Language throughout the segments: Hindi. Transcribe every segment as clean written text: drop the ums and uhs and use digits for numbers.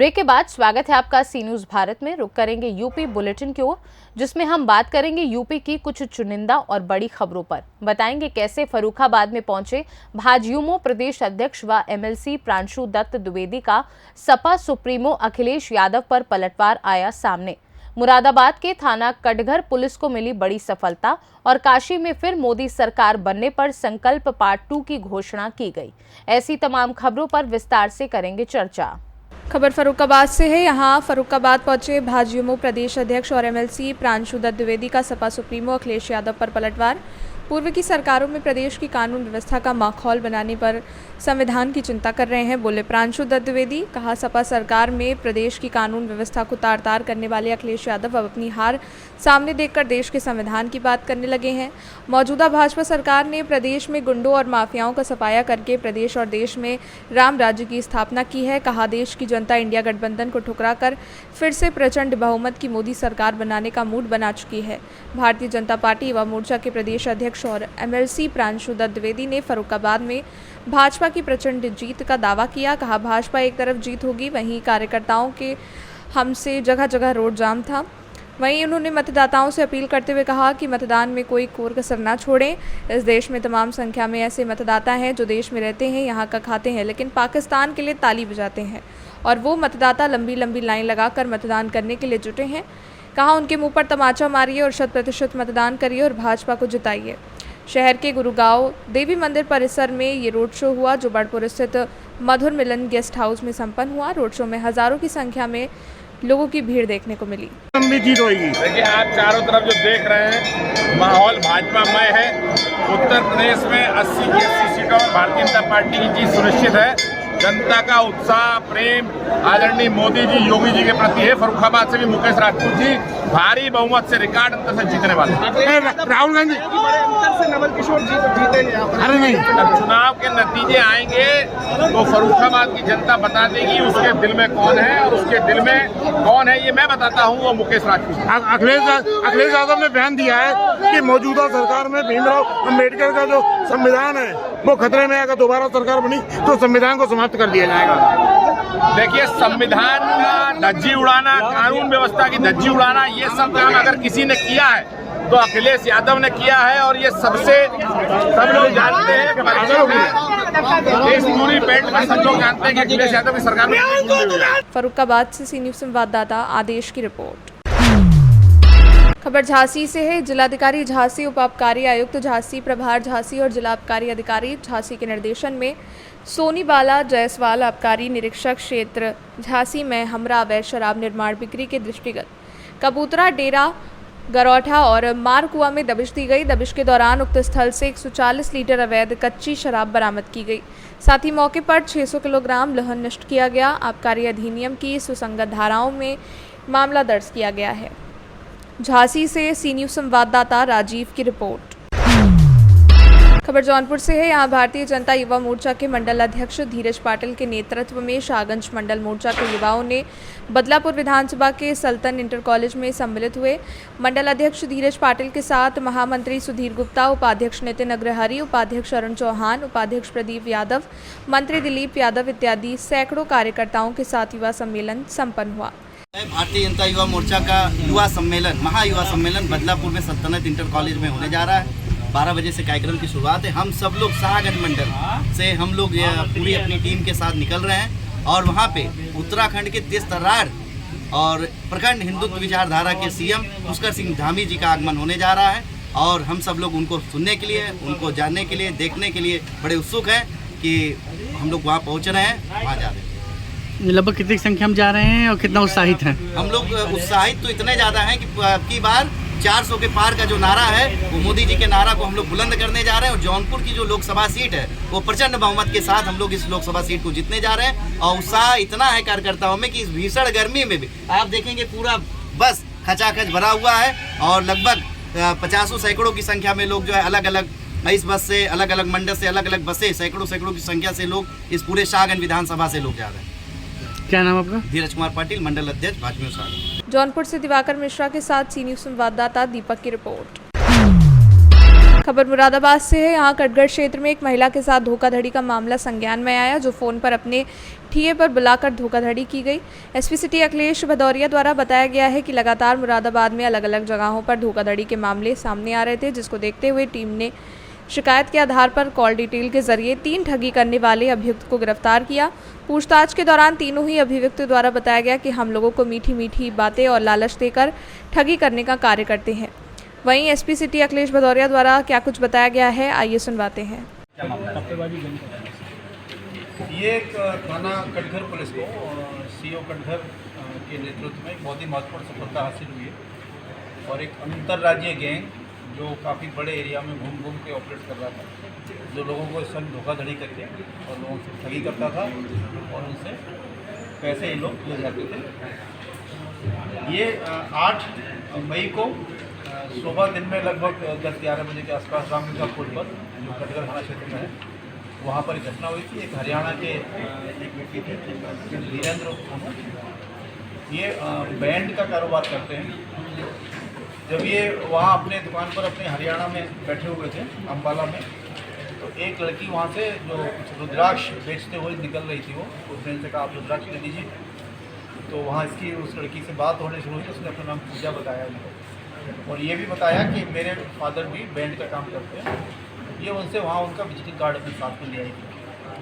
ब्रेक के बाद स्वागत है आपका सी न्यूज भारत में। रुक करेंगे यूपी बुलेटिन की ओर, जिसमें हम बात करेंगे यूपी की कुछ चुनिंदा और बड़ी खबरों पर। बताएंगे कैसे फर्रुखाबाद में पहुंचे भाजयुमो प्रदेश अध्यक्ष व एमएलसी प्रांशु दत्त द्विवेदी का सपा सुप्रीमो अखिलेश यादव पर पलटवार आया सामने। मुरादाबाद के थाना कटघर पुलिस को मिली बड़ी सफलता और काशी में फिर मोदी सरकार बनने पर संकल्प पार्ट 2 की घोषणा की गई। ऐसी तमाम खबरों पर विस्तार से करेंगे चर्चा। खबर फर्रुखाबाद से है। यहाँ फर्रुखाबाद पहुंचे भाजयुमो प्रदेश अध्यक्ष और एमएलसी प्रांशु दत्त द्विवेदी का सपा सुप्रीमो अखिलेश यादव पर पलटवार। पूर्व की सरकारों में प्रदेश की कानून व्यवस्था का माहौल बनाने पर संविधान की चिंता कर रहे हैं, बोले प्रांशु दत्त द्विवेदी। कहा सपा सरकार में प्रदेश की कानून व्यवस्था को तार तार करने वाले अखिलेश यादव अब अपनी हार सामने देखकर देश के संविधान की बात करने लगे हैं। मौजूदा भाजपा सरकार ने प्रदेश में गुंडों और माफियाओं का सफाया करके प्रदेश और देश में राम राज्य की स्थापना की है। कहा देश की जनता इंडिया गठबंधन को ठुकरा कर फिर से प्रचंड बहुमत की मोदी सरकार बनाने का मूड बना चुकी है। भारतीय जनता पार्टी युवा मोर्चा के प्रदेश अध्यक्ष और एमएलसी प्रांशु दत्त द्विवेदी ने फर्रुखाबाद में भाजपा की प्रचंड जीत का दावा किया। कहा भाजपा एक तरफ जीत होगी, वहीं कार्यकर्ताओं के हमसे जगह जगह रोड जाम था। वहीं उन्होंने मतदाताओं से अपील करते हुए कहा कि मतदान में कोई कोर कसर ना छोड़ें। इस देश में तमाम संख्या में ऐसे मतदाता हैं जो देश में रहते हैं, यहाँ का खाते हैं, लेकिन पाकिस्तान के लिए ताली बजाते हैं और वो मतदाता लंबी लंबी लाइन लगाकर मतदान करने के लिए जुटे हैं। कहा उनके मुंह पर तमाचा मारिए और 100% मतदान करिए और भाजपा को जिताइए। शहर के गुरुगांव देवी मंदिर परिसर में ये रोड शो हुआ, जो बड़पुर स्थित मधुर मिलन गेस्ट हाउस में संपन्न हुआ। रोड शो में हजारों की संख्या में लोगों की भीड़ देखने को मिली। देखिए, आप चारों तरफ जो देख रहे हैं माहौल भाजपामय है। उत्तर प्रदेश में 80 की 80 सीटों में भारतीय जनता पार्टी की जीत सुनिश्चित है। जनता का उत्साह प्रेम आदरणीय मोदी जी योगी जी के प्रति है। फर्रुखाबाद से भी मुकेश राजपूत जी भारी बहुमत से रिकॉर्ड अंतर से जीतने वाले। राहुल गांधी बड़े अंतर से नवल किशोर जीतेंगे। अरे नहीं, जब चुनाव के नतीजे आएंगे तो फर्रुखाबाद की जनता बता देगी उसके दिल में कौन है और उसके दिल में कौन है ये मैं बताता हूँ, वो मुकेश राजपूत। अखिलेश यादव ने बयान दिया है कि मौजूदा सरकार में भीमराव अंबेडकर का जो संविधान है वो खतरे में है। अगर दोबारा सरकार बनी तो संविधान को समाप्त कर दिया जाएगा। देखिए, संविधान का धज्जी उड़ाना, कानून व्यवस्था की धज्जी उड़ाना, ये सब काम अगर किसी ने किया है तो अखिलेश यादव ने किया है और ये सबसे सब लोग जानते हैं। इस पूरी बेल्ट में सब लोग जानते हैं कि अखिलेश यादव की सरकार में। फर्रुखाबाद से सी न्यूज संवाददाता आदेश की रिपोर्ट। खबर झांसी से है। जिलाधिकारी झांसी, उप आबकारी आयुक्त झांसी प्रभार झांसी और जिला आबकारी अधिकारी झांसी के निर्देशन में सोनीबाला जायसवाल आबकारी निरीक्षक क्षेत्र झांसी में हमरा अवैध शराब निर्माण बिक्री के दृष्टिगत कबूतरा डेरा गरौठा और मारकुआ में दबिश दी गई। दबिश के दौरान उक्त स्थल से 140 लीटर अवैध कच्ची शराब बरामद की गई। साथ ही मौके पर 600 किलोग्राम लहन नष्ट किया गया। आबकारी अधिनियम की सुसंगत धाराओं में मामला दर्ज किया गया है। झांसी से सी न्यूज संवाददाता राजीव की रिपोर्ट। खबर जौनपुर से है। यहाँ भारतीय जनता युवा मोर्चा के मंडल अध्यक्ष धीरज पाटिल के नेतृत्व में शाहगंज मंडल मोर्चा के युवाओं ने बदलापुर विधानसभा के सल्तन इंटर कॉलेज में सम्मिलित हुए। मंडल अध्यक्ष धीरज पाटिल के साथ महामंत्री सुधीर गुप्ता, उपाध्यक्ष नितिन अग्रहरी, उपाध्यक्ष अरुण चौहान, उपाध्यक्ष प्रदीप यादव, मंत्री दिलीप यादव इत्यादि सैकड़ों कार्यकर्ताओं के साथ युवा सम्मेलन सम्पन्न हुआ। भारतीय जनता युवा मोर्चा का युवा सम्मेलन, महायुवा सम्मेलन बदलापुर में सल्तनत इंटर कॉलेज में होने जा रहा है। 12 बजे से कार्यक्रम की शुरुआत है। हम सब लोग शाहगंज मंडल से हम लोग पूरी अपनी टीम के साथ निकल रहे हैं और वहाँ पे उत्तराखंड के तेज तर्रार और प्रखंड हिंदुत्व विचारधारा के सीएम पुष्कर सिंह धामी जी का आगमन होने जा रहा है और हम सब लोग उनको सुनने के लिए, उनको जानने के लिए, देखने के लिए बड़े उत्सुक हैं कि हम लोग वहाँ पहुँच रहे हैं, वहाँ जा रहे हैं। लगभग कितनी संख्या में जा रहे हैं और कितना उत्साहित हैं? हम लोग उत्साहित तो इतने ज़्यादा हैं कि बार 400 के पार का जो नारा है वो मोदी जी के नारा को हम लोग बुलंद करने जा रहे हैं और जौनपुर की जो लोकसभा सीट है वो प्रचंड बहुमत के साथ हम लोग इस लोकसभा सीट को जीतने जा रहे हैं। और उत्साह इतना है कार्यकर्ताओं में कि इस भीषण गर्मी में भी आप देखेंगे पूरा बस खचाखच भरा हुआ है और लगभग 50 सैकड़ों की संख्या में लोग जो है अलग अलग इस बस से, अलग अलग मंडल से, अलग अलग बसें, सैकड़ों की संख्या से लोग इस पूरे शाहगंज विधानसभा से लोग जा रहे हैं। क्या नाम आपका? धीरज कुमार पाटिल, मंडल अध्यक्ष भाजपा। जौनपुर से दिवाकर मिश्रा के साथ सी न्यूज संवाददाता दीपक की रिपोर्ट। खबर मुरादाबाद से है। यहाँ कटगढ़ क्षेत्र में एक महिला के साथ धोखाधड़ी का मामला संज्ञान में आया, जो फ़ोन पर अपने ठिए पर बुलाकर धोखाधड़ी की गई। एसपी सिटी अखिलेश भदौरिया द्वारा बताया गया है कि लगातार मुरादाबाद में अलग अलग जगहों पर धोखाधड़ी के मामले सामने आ रहे थे, जिसको देखते हुए टीम ने शिकायत के आधार पर कॉल डिटेल के जरिए 3 ठगी करने वाले अभियुक्त को गिरफ्तार किया। पूछताछ के दौरान तीनों ही अभियुक्त द्वारा बताया गया कि हम लोगों को मीठी मीठी बातें और लालच देकर ठगी करने का कार्य करते हैं। वहीं एसपी सिटी अखिलेश भदौरिया द्वारा क्या कुछ बताया गया है, आइए सुनवाते हैं। ये एक थाना कटघर पुलिस को सीओ कटघर के नेतृत्व में एक बहुत ही महत्वपूर्ण सफलता हासिल हुई है और एक अंतर्राज्यीय गैंग जो काफ़ी बड़े एरिया में घूम घूम के ऑपरेट कर रहा था, जो लोगों को इस वक्त धोखाधड़ी करके और लोगों से ठगी करता था और उनसे पैसे ये लोग ले जाते थे। ये 8 मई को सुबह दिन में लगभग 10-11 बजे के आसपास रामगंगा पुल पर, जो कटघर थाना क्षेत्र में है, वहाँ पर एक घटना हुई थी। एक हरियाणा के एक व्यक्ति थे धीरेन्द्र सोनू, ये बैंड का कारोबार करते हैं। जब ये वहाँ अपने दुकान पर अपने हरियाणा में बैठे हुए थे अम्बाला में, तो एक लड़की वहाँ से जो कुछ रुद्राक्ष बेचते हुए निकल रही थी, वो उसने इनसे कहा आप रुद्राक्ष ले लीजिए। तो वहाँ इसकी उस लड़की से बात होने शुरू हुई, तो उसने अपना नाम पूजा बताया उनको और ये भी बताया कि मेरे फादर भी बैंड का काम करते हैं। ये उनसे वहाँ उनका विजिटिंग कार्ड अपने साथ में ले आई थी।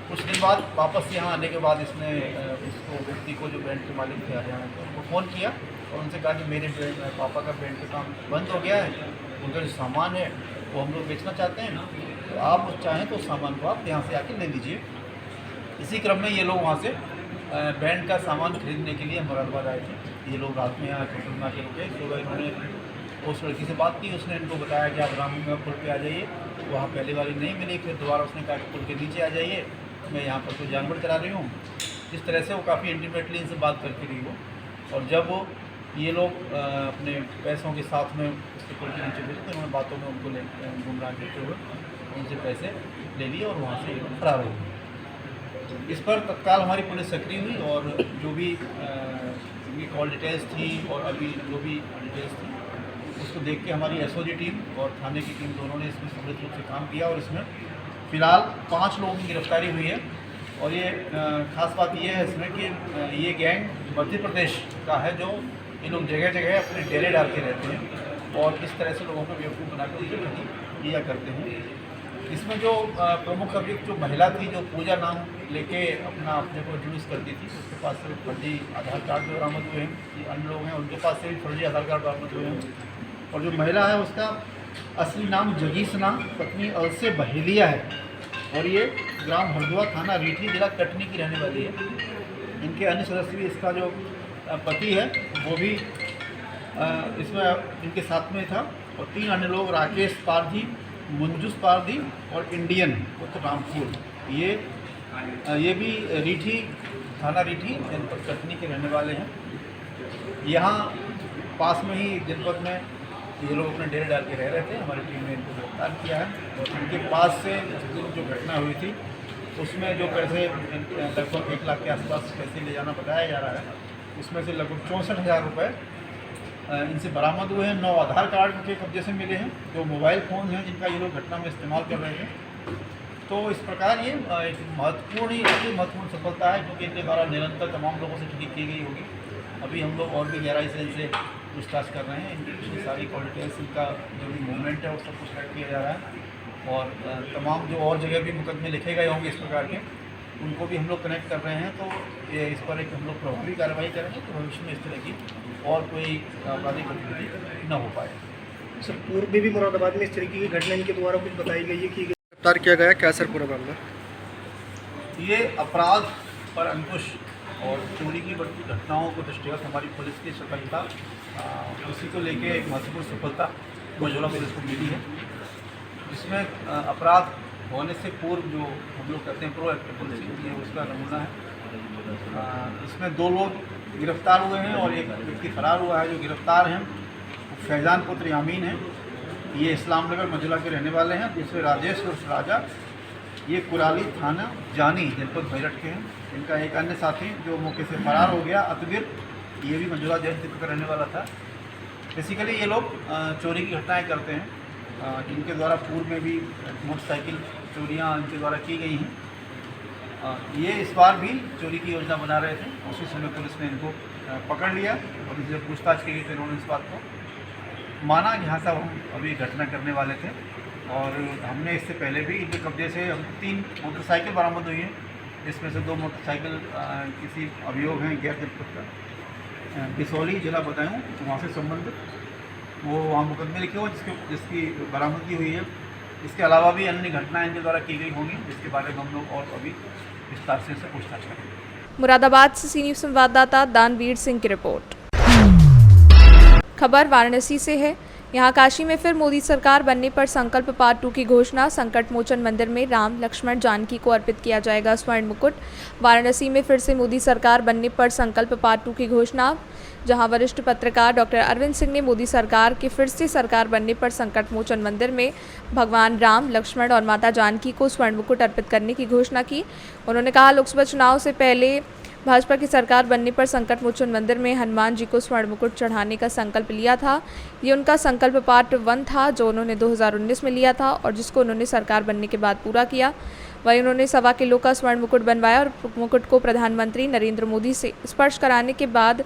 कुछ दिन बाद वापस यहाँ आने के बाद इसने इसको व्यक्ति को, जो बैंड के मालिक थे हरियाणा के, उनको फ़ोन किया और उनसे कहा कि मेरे पापा का बैंड का काम बंद हो गया है, उनका जो सामान है वो हम लोग बेचना चाहते हैं, तो आप चाहें तो उस सामान को आप यहाँ से आके ले लीजिए। इसी क्रम में ये लोग वहाँ से बैंड का सामान खरीदने के लिए मुरादाबाद आए थे। ये लोग रात में यहाँ खतरना के रुके। सुबह इन्होंने उस लड़की से बात की, उसने इनको बताया कि आप रामगंगा पुल पे आ जाइए। वहाँ पहली बारी नहीं मिली, फिर दोबारा उसने कहा कि पुल के नीचे आ जाइए, मैं यहाँ पर कोई जानवर चला रही हूँ। इस तरह से वो काफ़ी इंटीमेटली इनसे बात करती रही वो, और जब ये लोग अपने पैसों के साथ में उसके पुल के नीचे भेजे, तो उन्होंने बातों में उनको गुमराह करते हुए उनसे पैसे ले लिए और वहाँ से ये लोग फरार हो गए। इस पर तत्काल हमारी पुलिस सक्रिय हुई और जो भी कॉल डिटेल्स थी और अभी जो भी डिटेल्स थी, उसको देख के हमारी एसओजी टीम और थाने की टीम दोनों ने इसमें समृद्ध रूप से काम किया और इसमें फ़िलहाल 5 लोगों की गिरफ्तारी हुई है। और ये ख़ास बात ये है इसमें कि ये गैंग मध्य प्रदेश का है, जो ये लोग जगह जगह अपने डेरे डाल के रहते हैं और इस तरह से लोगों को बेवकूफ़ बनाकर उनकी ठगी किया करते हैं। इसमें जो प्रमुख अभियुक्त जो महिला थी, जो पूजा नाम लेके अपना अपने को इंट्रोड्यूस करती थी, उसके पास से फर्जी आधार कार्ड भी बरामद हुए हैं। अन्य लोग हैं उनके पास से भी फर्जी आधार कार्ड बरामद हुए हैं। और जो महिला है उसका असली नाम जगीसना पत्नी अलसे बहेलिया है और ये ग्राम हरदुआ, थाना रीठी, जिला कटनी की रहने वाली है। इनके अन्य सदस्य भी, इसका जो पति है वो भी इसमें इनके साथ में था, और 3 अन्य लोग राकेश पारधी, मंजूस पारधी और इंडियन उत्तर रामपुर, ये भी रीठी, थाना रीठी, जनपद कटनी के रहने वाले हैं। यहाँ पास में ही जनपद में ये लोग अपने डेरे डाल के रह रहे थे। हमारी टीम ने इनको गिरफ्तार किया है और इनके पास से जो घटना हुई थी उसमें जो पैसे लगभग 1 लाख के आसपास पैसे ले जाना बताया जा रहा है, उसमें से लगभग 64,000 रुपये इनसे बरामद हुए हैं। 9 आधार कार्ड के कब्जे से मिले हैं, जो मोबाइल फ़ोन हैं जिनका ये लोग घटना में इस्तेमाल कर रहे थे। तो इस प्रकार ये एक महत्वपूर्ण सफलता है, क्योंकि इनके द्वारा निरंतर तमाम लोगों से ठगी की गई होगी। अभी हम लोग और भी गहराई से इनसे पूछताछ कर रहे हैं। इनकी पिछली सारी कॉल डिटेल्स, इनका जो भी मूवमेंट है वो सब कुछ ट्रैक किया जा रहा है और तमाम जो और जगह भी मुकदमे लिखे गए होंगे इस प्रकार के, उनको भी हम लोग कनेक्ट कर रहे हैं। तो ये इस पर एक हम लोग प्रभावी कार्रवाई करेंगे तो भविष्य में इस तरह की और कोई आपराधिक गतिविधि न हो पाए। सर, पूर्व में भी मुरादाबाद में इस तरीके की घटना इनके द्वारा कुछ बताई गई है कि गिरफ्तार किया गया, क्या सर पूरा मामला? ये अपराध पर अंकुश और चोरी की बढ़ती घटनाओं को दृष्टिगत हमारी पुलिस की सफलता, उसी को लेके एक महत्वपूर्ण सफलता मझौला पुलिस को मिली है, जिसमें अपराध होने से पूर्व जो हम लोग कहते हैं प्रोएक्टिव पुलिसिंग, ये उसका नमूना है। इसमें 2 लोग गिरफ्तार हुए हैं और एक व्यक्ति फरार हुआ है। जो गिरफ्तार हैं फैजान पुत्र यामीन है, ये इस्लामनगर मझौला के रहने वाले हैं। दूसरे राजेश उर्फ राजा, ये कुराली, थाना जानी, जनपद मेरठ के हैं। इनका एक अन्य साथी जो मौके से फरार हो गया, अतविर, ये भी मझौला जैन का रहने वाला था। बेसिकली ये लोग चोरी की घटनाएं करते हैं इनके द्वारा पूर्व में भी मोटरसाइकिल चोरियां इनके द्वारा की गई हैं। ये इस बार भी चोरी की योजना बना रहे थे। उसी समय पुलिस ने इनको पकड़ लिया और इनसे पूछताछ की गई तो इन्होंने इस बात को माना कि हाँ साहब हम अभी घटना करने वाले थे और हमने इससे पहले भी इनके कब्जे से हम 3 मोटरसाइकिल बरामद हुई हैं, जिसमें से 2 मोटरसाइकिल किसी अभियोग हैं गैर जनपद बिसौली जिला बताऊँ वहाँ से संबंधित, वो वहाँ मुकदमे लिखे हुए जिसकी बरामदगी हुई है। इसके अलावा भी अन्य घटनाएं इनके द्वारा की गई होंगी, जिसके बारे में हम लोग और अभी विस्तार से पूछताछ करेंगे। मुरादाबाद से सी न्यूज़ संवाददाता दानवीर सिंह की रिपोर्ट। खबर वाराणसी से है। यहाँ काशी में फिर मोदी सरकार बनने पर संकल्प पार्ट 2 की घोषणा। संकट मोचन मंदिर में राम लक्ष्मण जानकी को अर्पित किया जाएगा स्वर्ण मुकुट। वाराणसी में फिर से मोदी सरकार बनने पर संकल्प पार्ट 2 की घोषणा। जहां वरिष्ठ पत्रकार डॉक्टर अरविंद सिंह ने मोदी सरकार के फिर से सरकार बनने पर संकट मोचन मंदिर में भगवान राम, लक्ष्मण और माता जानकी को स्वर्ण मुकुट अर्पित करने की घोषणा की। उन्होंने कहा, लोकसभा चुनाव से पहले भाजपा की सरकार बनने पर संकट मोचन मंदिर में हनुमान जी को स्वर्ण मुकुट चढ़ाने का संकल्प लिया था। ये उनका संकल्प पार्ट 1 था जो उन्होंने 2019 में लिया था और जिसको उन्होंने सरकार बनने के बाद पूरा किया। वहीं उन्होंने 1.25 किलो का स्वर्ण मुकुट बनवाया और मुकुट को प्रधानमंत्री नरेंद्र मोदी से स्पर्श कराने के बाद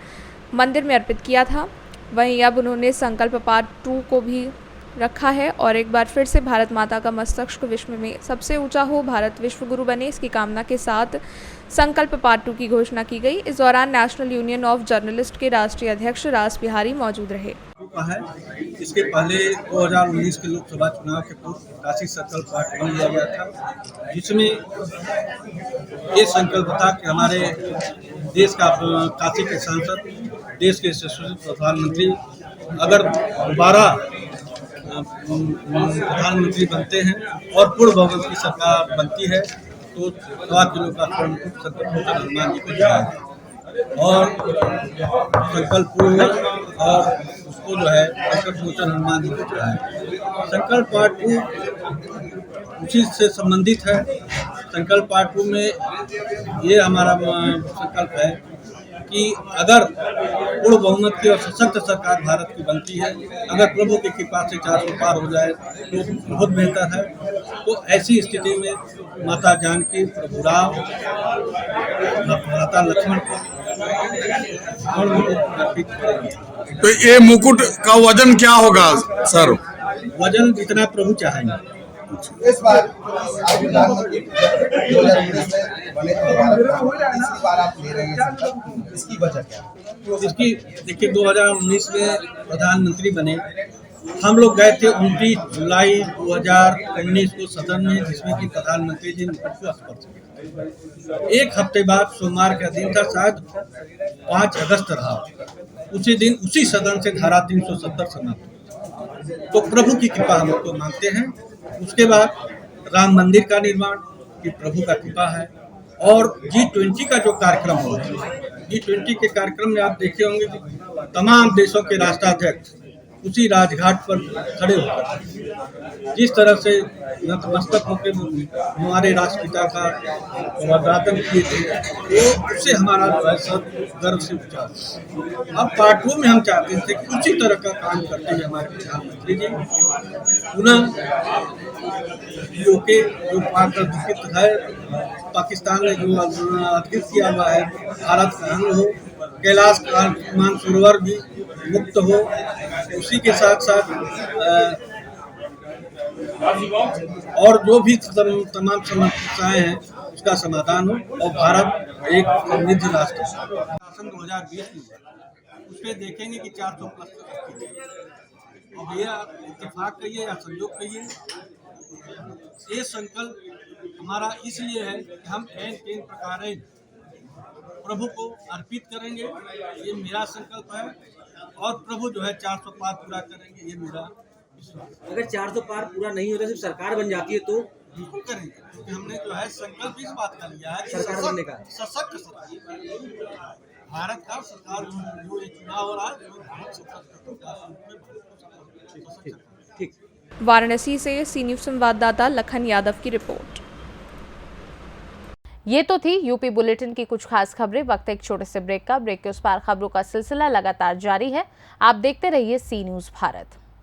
मंदिर में अर्पित किया था। वहीं अब उन्होंने संकल्प पार्ट 2 को भी रखा है और एक बार फिर से भारत माता का मस्तक विश्व में सबसे ऊंचा हो, भारत विश्व गुरु बने, इसकी कामना के साथ संकल्प पार्ट 2 की घोषणा की गई। इस दौरान नेशनल यूनियन ऑफ जर्नलिस्ट के राष्ट्रीय अध्यक्ष रास बिहारी मौजूद रहे। इसके पहले 2019 के लोकसभा चुनाव के पूर्व काशी संकल्प पार्ट 1 लिया गया था, जिसमें ये संकल्प था कि हमारे देश का काशी के सांसद, देश के यशस्वी प्रधानमंत्री अगर दोबारा प्रधानमंत्री बनते हैं और पूर्ण बहुमत की सरकार बनती है तो 1.25 किलो का स्वर्ण मुकुट संकल्प मोचन हनुमान जी को दिया और संकल्प पूर्ण और उसको जो है संकल्प मोचन हनुमान जी को चढ़ाया। संकल्प पार्ट 2 उसी से संबंधित है। संकल्प पार्ट 2 में ये हमारा संकल्प है कि अगर पूर्ण बहुमत की और सशक्त सरकार भारत की बनती है, अगर प्रभु की कृपा से 400 पार हो जाए तो बहुत बेहतर है। तो ऐसी स्थिति में माता जानकी, प्रभु राम, माता लक्ष्मण को अर्पित करेंगे। तो ये मुकुट का वजन क्या होगा सर? वजन जितना प्रभु चाहेंगे। इस बार आप प्रधानमंत्री 2019 में बने इसी बार आप ले रहे हैं, इसकी वजह क्या? इसकी देखिए 2019 में प्रधानमंत्री बने, हम लोग गए थे 29 जुलाई 2019 को सदन में, जिसमें कि प्रधानमंत्री जी मुकुट को स्पर्श किया। एक हफ्ते बाद सोमवार का दिन था, शायद 5 अगस्त रहा। उसी दिन उसी सदन से धारा 370 समाप्त हुई। तो प्रभु की कृपा हम लोग को मानते हैं। उसके बाद राम मंदिर का निर्माण की प्रभु का कृपा है और G20 का जो कार्यक्रम हुआ, G20 के कार्यक्रम में आप देखे होंगे कि तमाम देशों के राष्ट्राध्यक्ष उसी राजघाट पर खड़े होकर जिस तरह से नतमस्तक होकर हमारे राष्ट्रपिता का अभिवादन किए थे, वो उससे हमारा जो है सब गर्व से उठा। अब पार्ट 2 में हम चाहते थे कि उसी तरह का काम करते हुए हमारे प्रधानमंत्री जी पुनः के जो पाकिस्तान है, पाकिस्तान ने जो अधिकृत किया हुआ है भारत का अंग हो, कैलाश मानसरोवर भी मुक्त हो, उसी के साथ साथ और जो भी तमाम समस्याएं हैं उसका समाधान हो और भारत एक समृद्ध राष्ट्र है। शासन 2020 में उसमें देखेंगे कि 400 प्लस। अब ये इत्तेफाक कहिए या संयोग कहिए, ये संकल्प हमारा इसलिए है कि हम इन प्रकार प्रभु को अर्पित करेंगे, ये मेरा संकल्प है और प्रभु जो है 400 पार पूरा करेंगे, ये मेरा विश्वास। अगर 400 पार पूरा नहीं होता, सिर्फ सरकार बन जाती है तो बिल्कुल करेंगे, क्योंकि हमने जो है संकल्प इस बात का लिया है सरकार बनने का, सशक्त सरकार, भारत का सरकार जो ये चुनाव हो रहा है। ठीक। वाराणसी से सी न्यूज़ संवाददाता लखन यादव की रिपोर्ट। ये तो थी यूपी बुलेटिन की कुछ खास खबरें। वक्त एक छोटे से ब्रेक का। ब्रेक के उस पार खबरों का सिलसिला लगातार जारी है। आप देखते रहिए सी न्यूज़ भारत।